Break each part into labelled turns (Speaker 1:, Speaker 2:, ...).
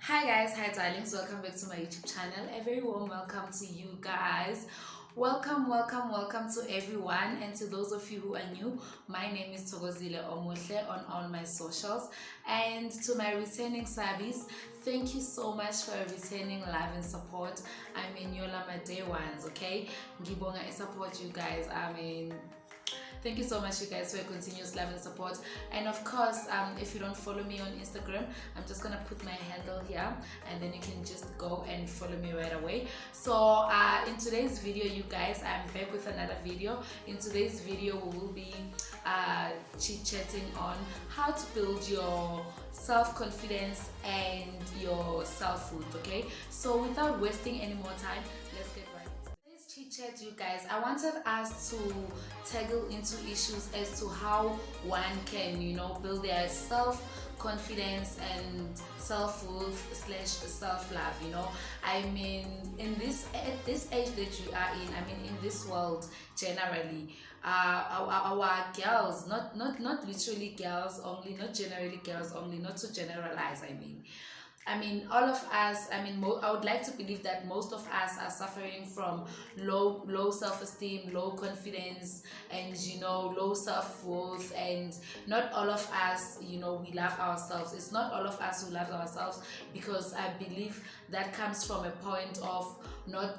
Speaker 1: Hi guys, hi darlings, welcome back to my YouTube channel. A very warm welcome to you guys. Welcome to everyone, and to those of you who are new, my name is Togozile Omohle on all my socials, and to my returning subbies, thank you so much for returning love and support. I mean, you're my day ones, okay? Ngibonga I support you guys. Thank you so much, you guys, for your continuous love and support. And of course, if you don't follow me on Instagram, I'm just gonna put my handle here, and then you can just go and follow me right away. So in today's video, you guys, I'm back with another video. In today's video, we will be chit-chatting on how to build your self-confidence and your self-worth. Okay, so without wasting any more time, let's get right. Today's chit chat, you guys, I wanted us to tackle into issues as to how one can, build their self-confidence and self-worth slash self-love. I mean, at this age that you are in, I mean, in this world generally, our girls, not literally girls only, not generally girls only, not to generalize, I mean, all of us, I would like to believe that most of us are suffering from low self-esteem, low confidence, and, low self-worth. And not all of us, we love ourselves. It's not all of us who love ourselves, because I believe that comes from a point of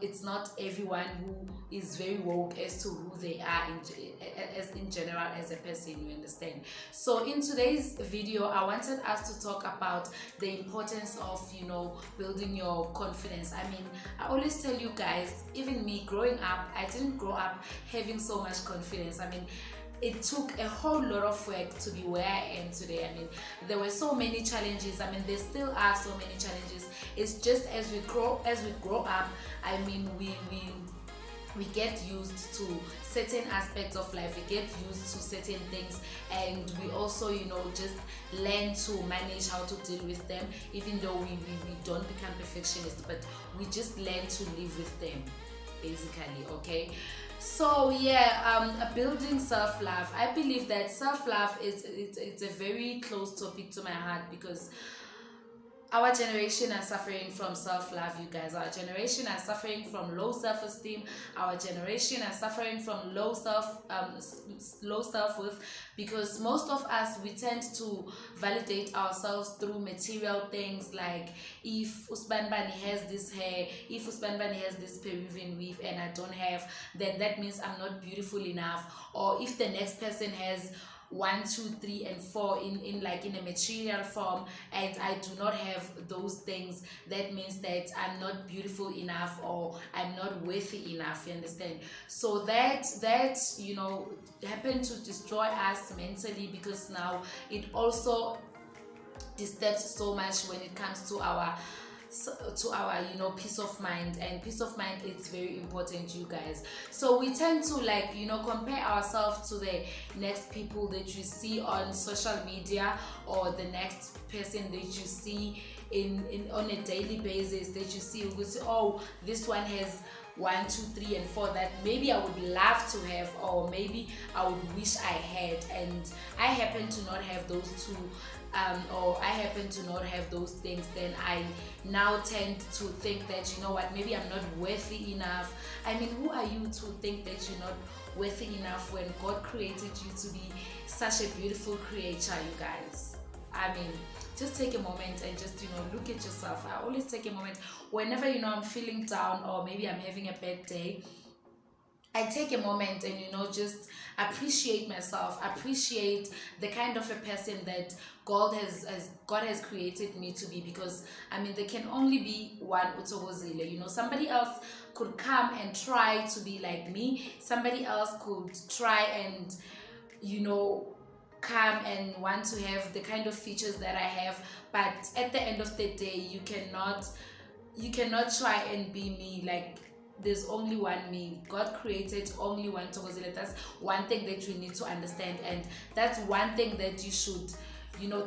Speaker 1: it's not everyone who is very woke as to who they are in general as a person, you understand. So in today's video, I wanted us to talk about the importance of building your confidence. I mean, I always tell you guys, even me growing up, I didn't grow up having so much confidence. I mean, it took a whole lot of work to be where I am today. I mean, there were so many challenges. I mean, there still are so many challenges. It's just as we grow up, I mean, we get used to certain aspects of life, we get used to certain things, and we also just learn to manage how to deal with them, even though we don't become perfectionists, but we just learn to live with them, basically. Okay, so yeah, building self-love, I believe that self-love it's a very close topic to my heart, because our generation are suffering from self-love, you guys. Our generation are suffering from low self-esteem. Our generation are suffering from low self-worth, because most of us, we tend to validate ourselves through material things, like if Usbanbani has this hair, if Usbanbani has this Peruvian weave and I don't have, then that means I'm not beautiful enough. Or if the next person has 1, 2, 3, and 4 in a material form, and I do not have those things, that means that I'm not beautiful enough, or I'm not worthy enough, you understand. So that happened to destroy us mentally, because now it also disturbs so much when it comes to our peace of mind. And peace of mind is very important, you guys. So we tend to compare ourselves to the next people that you see on social media, or the next person that you see on a daily basis, that you see, we say, oh, this one has 1, 2, 3, and 4 that maybe I would love to have, or maybe I would wish I had, and I happen to not have those two, or I happen to not have those things. Then I now tend to think that, maybe I'm not worthy enough. I mean, who are you to think that you're not worthy enough when God created you to be such a beautiful creature, you guys? I mean, just take a moment and just look at yourself. I always take a moment whenever I'm feeling down, or maybe I'm having a bad day. I take a moment and just appreciate myself, appreciate the kind of a person that God has created me to be, because I mean, there can only be one Utogozile. Somebody else could come and try to be like me. Somebody else could try and come and want to have the kind of features that I have, but at the end of the day, you cannot try and be me. Like, there's only one me. God created only one Thokozile. That's one thing that you need to understand, and that's one thing that you should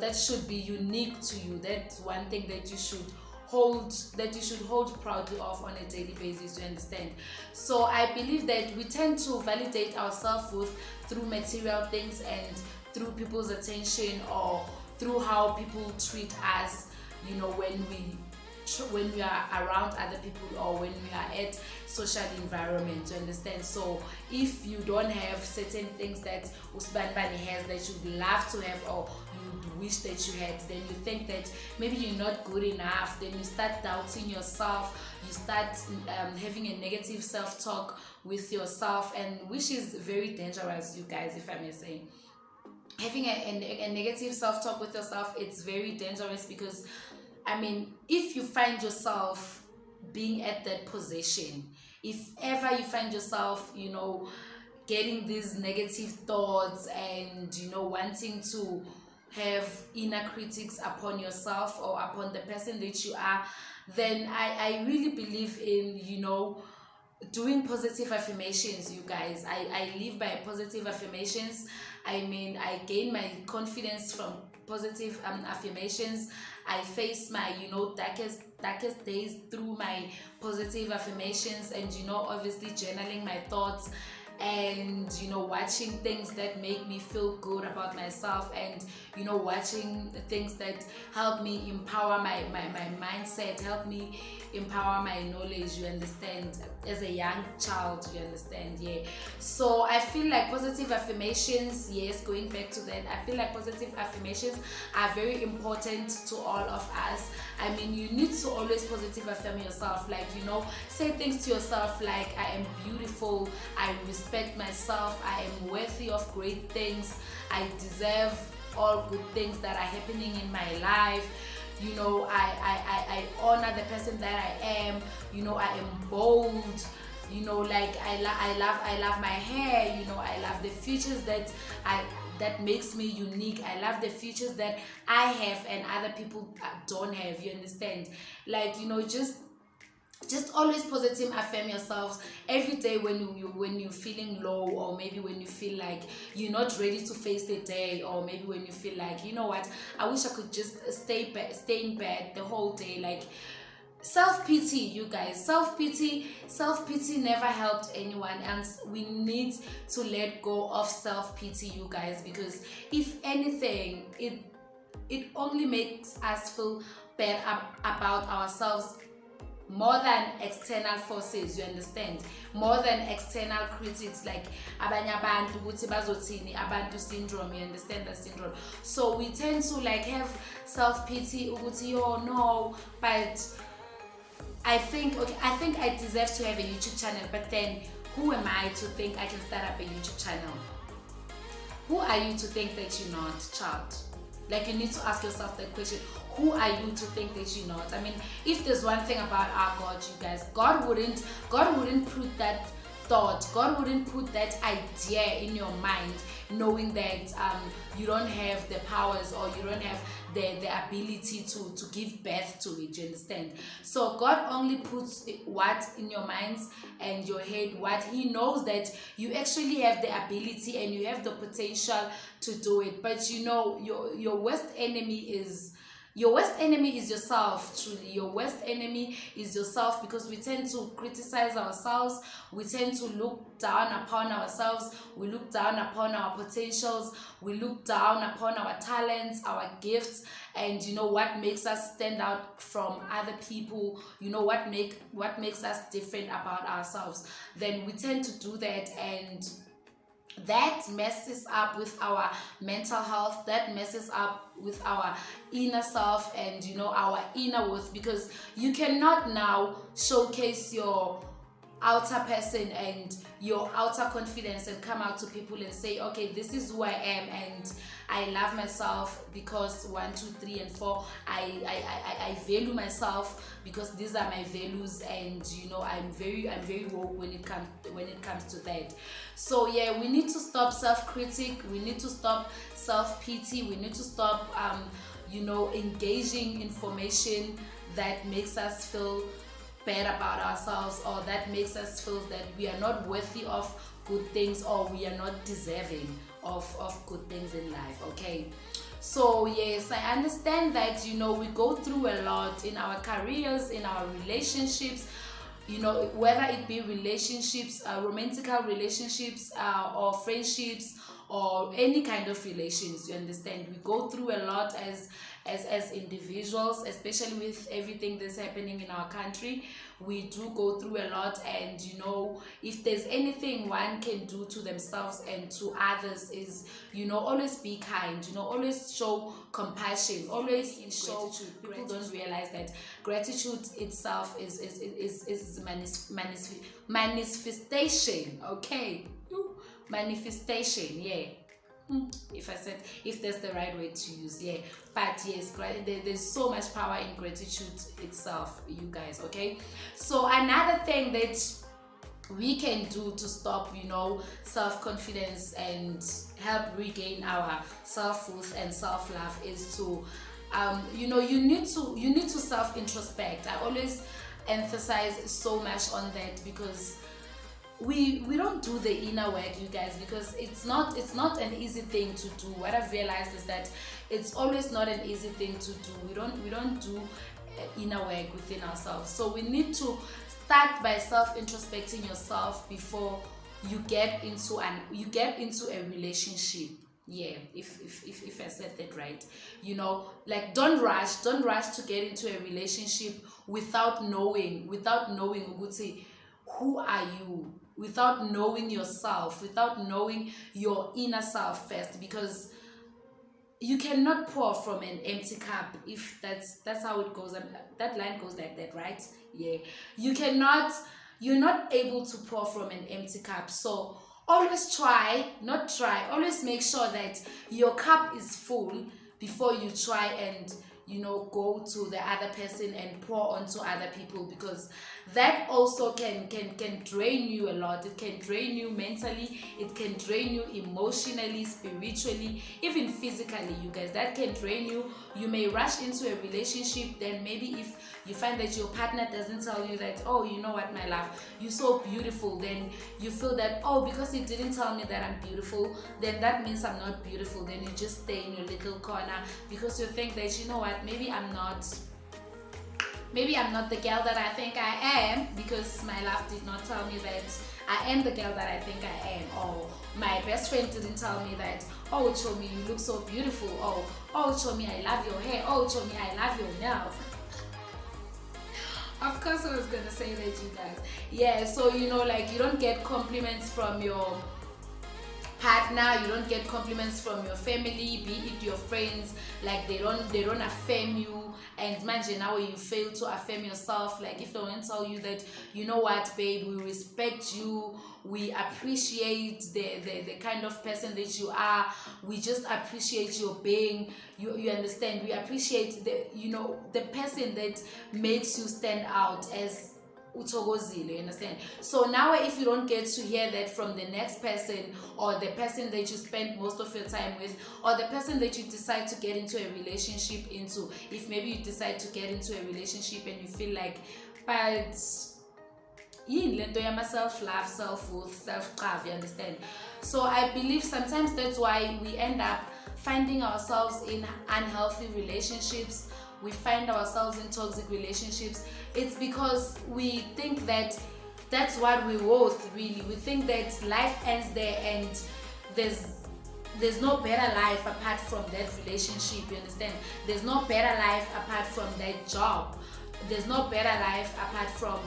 Speaker 1: that should be unique to you. That's one thing that you should hold proudly of on a daily basis, you understand. So I believe that we tend to validate our self-worth through material things, and through people's attention, or through how people treat us you know, when we are around other people, or when we are at social environment, you understand. So if you don't have certain things that Usbanbani has that you'd love to have, or you wish that you had, then you think that maybe you're not good enough, then you start doubting yourself, you start having a negative self-talk with yourself, and which is very dangerous, you guys, if I may say. Having a negative self-talk with yourself, it's very dangerous, because I mean, if you find yourself being at that position, if ever you find yourself, you know, getting these negative thoughts, and you know, wanting to have inner critics upon yourself or upon the person that you are, then I really believe in, you know, doing positive affirmations, you guys. I live by positive affirmations. I mean, I gain my confidence from positive affirmations. I face my, you know, darkest days through my positive affirmations, and you know, obviously journaling my thoughts, and you know, watching things that make me feel good about myself, and you know, watching things that help me empower my mindset, help me empower my knowledge, you understand, as a young child, you understand. Yeah, so I feel like positive affirmations, yes, going back to that, I feel like positive affirmations are very important to all of us. I mean, you need to always positive affirm yourself, like, you know, say things to yourself like, I am beautiful, I respect myself, I am worthy of great things, I deserve all good things that are happening in my life, you know, I honor the person that I am, you know, I am bold, you know, like I love my hair, you know, I love the features that makes me unique, I love the features that I have and other people don't have, you understand. Like, you know, just always positive affirm yourselves every day when you're feeling low, or maybe when you feel like you're not ready to face the day, or maybe when you feel like, you know what, I wish I could just stay in bed the whole day. Like, self-pity, you guys, self-pity never helped anyone, and we need to let go of self-pity, you guys, because if anything, it only makes us feel bad about ourselves, more than external forces, you understand, more than external critics like abanye abantu ukuthi bazothini, abantu syndrome, you understand that syndrome. So we tend to like have self-pity ukuthi, oh no, but I think I deserve to have a YouTube channel, but then who am I to think I can start up a YouTube channel? Who are you to think that you're not, child? Like, you need to ask yourself that question. Who are you to think that you're not? I mean, if there's one thing about our God, you guys, God wouldn't put that thought, God wouldn't put that idea in your mind, knowing that you don't have the powers, or you don't have the ability to give birth to it, you understand. So God only puts what in your minds and your head, what He knows that you actually have the ability and you have the potential to do it. But you know, your worst enemy is yourself. Truly, your worst enemy is yourself, because we tend to criticize ourselves, we tend to look down upon ourselves, we look down upon our potentials, we look down upon our talents, our gifts, and you know what makes us stand out from other people, you know what makes us different about ourselves. Then we tend to do that, and that messes up with our mental health, that messes up with our inner self, and you know, our inner worth, because you cannot now showcase your outer person and your outer confidence and come out to people and say, okay, this is who I am, and I love myself because 1, 2, 3 and 4, I value myself because these are my values, and you know, I'm very woke when it comes to that. So yeah, we need to stop self-critic, we need to stop self-pity, we need to stop you know, engaging information that makes us feel bad about ourselves, or that makes us feel that we are not worthy of good things, or we are not deserving of good things in life. Okay, so yes, I understand that, you know, we go through a lot in our careers, in our relationships, you know, whether it be relationships, romantic relationships, or friendships, or any kind of relations, you understand, we go through a lot as individuals, especially with everything that's happening in our country. We do go through a lot, and if there's anything one can do to themselves and to others is, always be kind, always show compassion, always show gratitude. People don't realize that gratitude itself is manifestation. Okay, manifestation, yeah. If that's the right way to use, yeah. But yes, there's so much power in gratitude itself, you guys. Okay, so another thing that we can do to stop self-confidence and help regain our self-worth and self-love is to you need to self-introspect. I always emphasize so much on that, because we don't do the inner work, you guys, because it's not an easy thing to do. What I've realized is that it's always not an easy thing to do. We don't do inner work within ourselves. So we need to start by self-introspecting yourself before you get into a relationship. Yeah, if I said that right, like don't rush to get into a relationship without knowing Uguti, who are you, without knowing yourself, without knowing your inner self first, because you cannot pour from an empty cup. If that's how it goes, and that line goes like that, right? Yeah, you're not able to pour from an empty cup. So always always make sure that your cup is full before you try and go to the other person and pour onto other people, because that also can drain you a lot. It can drain you mentally, it can drain you emotionally, spiritually, even physically, you guys. That can drain you. You may rush into a relationship, then maybe if you find that your partner doesn't tell you that, oh, you know what, my love, you're so beautiful, then you feel that, oh, because he didn't tell me that I'm beautiful, then that means I'm not beautiful. Then you just stay in your little corner, because you think that, you know what, maybe I'm not the girl that I think I am, because my love did not tell me that I am the girl that I think I am. Or my best friend didn't tell me that, oh, Chomi, you look so beautiful. Oh, Chomi, I love your hair. Oh, Chomi, I love your nails. Of course I was gonna say that, you guys. Yeah, so like, you don't get compliments from your partner, you don't get compliments from your family, be it your friends. Like, they don't affirm you, and imagine now you fail to affirm yourself. Like, if they don't tell you that, you know what, babe, we respect you, we appreciate the kind of person that you are, we just appreciate your being, you understand, we appreciate the person that makes you stand out as uthokozile, you understand? So now if you don't get to hear that from the next person, or the person that you spend most of your time with, or the person that you decide to get into a relationship into, if maybe you decide to get into a relationship and you feel like, but self-love, self-worth, self-love, you understand? So I believe sometimes that's why we end up finding ourselves in unhealthy relationships. We find ourselves in toxic relationships. It's because we think that that's what we're worth, really. We think that life ends there, and there's no better life apart from that relationship, you understand? There's no better life apart from that job. There's no better life apart from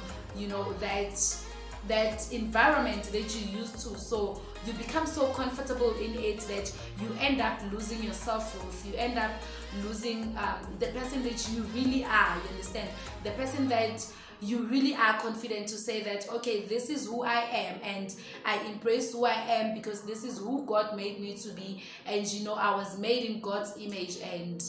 Speaker 1: that environment that you used to. So you become so comfortable in it that you end up losing your self-worth. You end up losing the person that you really are, you understand? The person that you really are confident to say that, okay, this is who I am, and I embrace who I am because this is who God made me to be, and I was made in God's image, and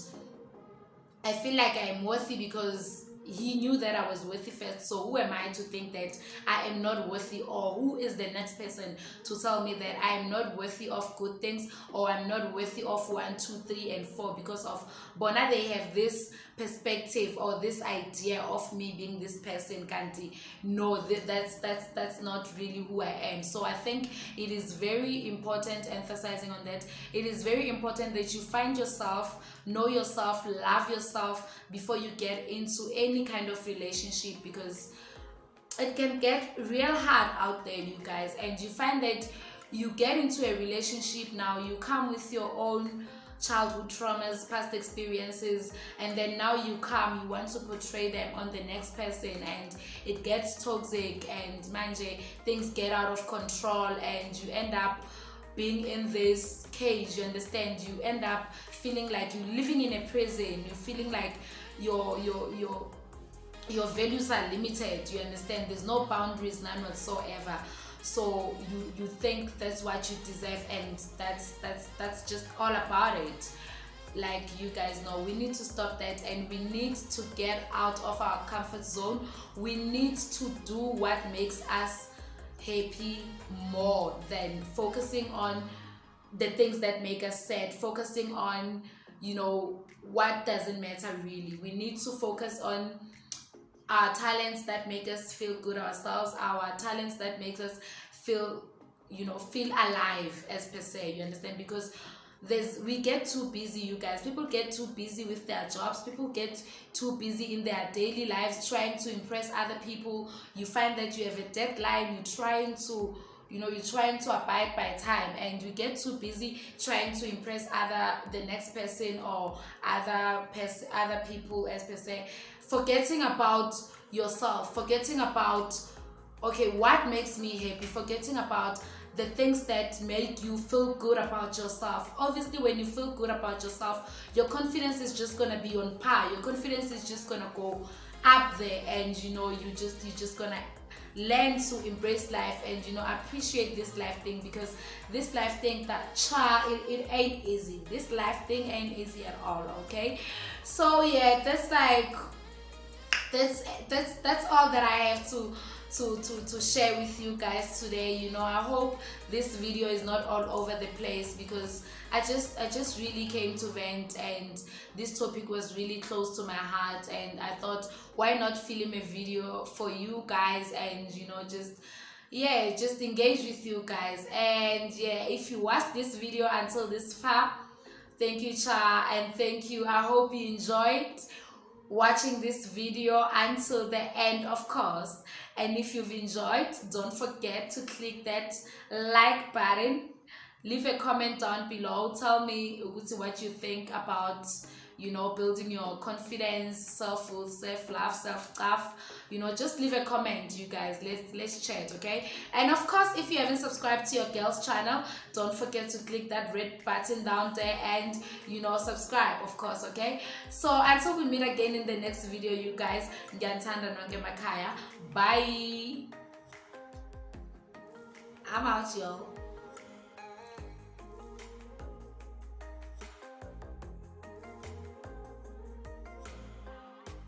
Speaker 1: I feel like I'm worthy because He knew that I was worthy first. So who am I to think that I am not worthy? Or who is the next person to tell me that I am not worthy of good things, or I'm not worthy of 1, 2, 3, and 4 because of Bona? They have this perspective or this idea of me being this person. Kanti, no, that's not really who I am. So I think it is very important, emphasizing on that, it is very important that you find yourself, know yourself, love yourself before you get into any kind of relationship, because it can get real hard out there, you guys. And you find that you get into a relationship, now you come with your own childhood traumas, past experiences, and then now you want to portray them on the next person, and it gets toxic, and manje, things get out of control, and you end up being in this cage, you understand? You end up feeling like you're living in a prison, you're feeling like your values are limited, you understand? There's no boundaries, none whatsoever. So you think that's what you deserve, and that's just all about it. Like, you guys know, we need to stop that, and we need to get out of our comfort zone. We need to do what makes us happy more than focusing on the things that make us sad, focusing on, what doesn't matter really. We need to focus on our talents that make us feel good ourselves, our talents that makes us feel alive, as per se, you understand? Because we get too busy, you guys. People get too busy with their jobs, people get too busy in their daily lives trying to impress other people. You find that you have a deadline, you're trying to abide by time, and you get too busy trying to impress the next person or other people, as per se, forgetting about yourself, forgetting about, okay, what makes me happy, forgetting about the things that make you feel good about yourself. Obviously, when you feel good about yourself, your confidence is just gonna be on par, your confidence is just gonna go up there, and you're just gonna learn to embrace life and appreciate this life thing, because this life thing, it ain't easy. This life thing ain't easy at all, okay? So yeah, that's all that I have to share with you guys today. I hope this video is not all over the place, because I just really came to vent, and this topic was really close to my heart, and I thought, why not film a video for you guys, and just engage with you guys. And yeah, if you watched this video until this far, thank you, Cha, and thank you. I hope you enjoyed watching this video until the end, of course. And if you've enjoyed, don't forget to click that like button, leave a comment down below, tell me what you think about building your confidence, self-worth, self-love, self-stuff. Just leave a comment, you guys. Let's chat, okay? And of course, if you haven't subscribed to your girl's channel, don't forget to click that red button down there and subscribe, of course, okay? So until we meet again in the next video, you guys, ngiyanithanda nonke emakhaya. Bye. I'm out, y'all.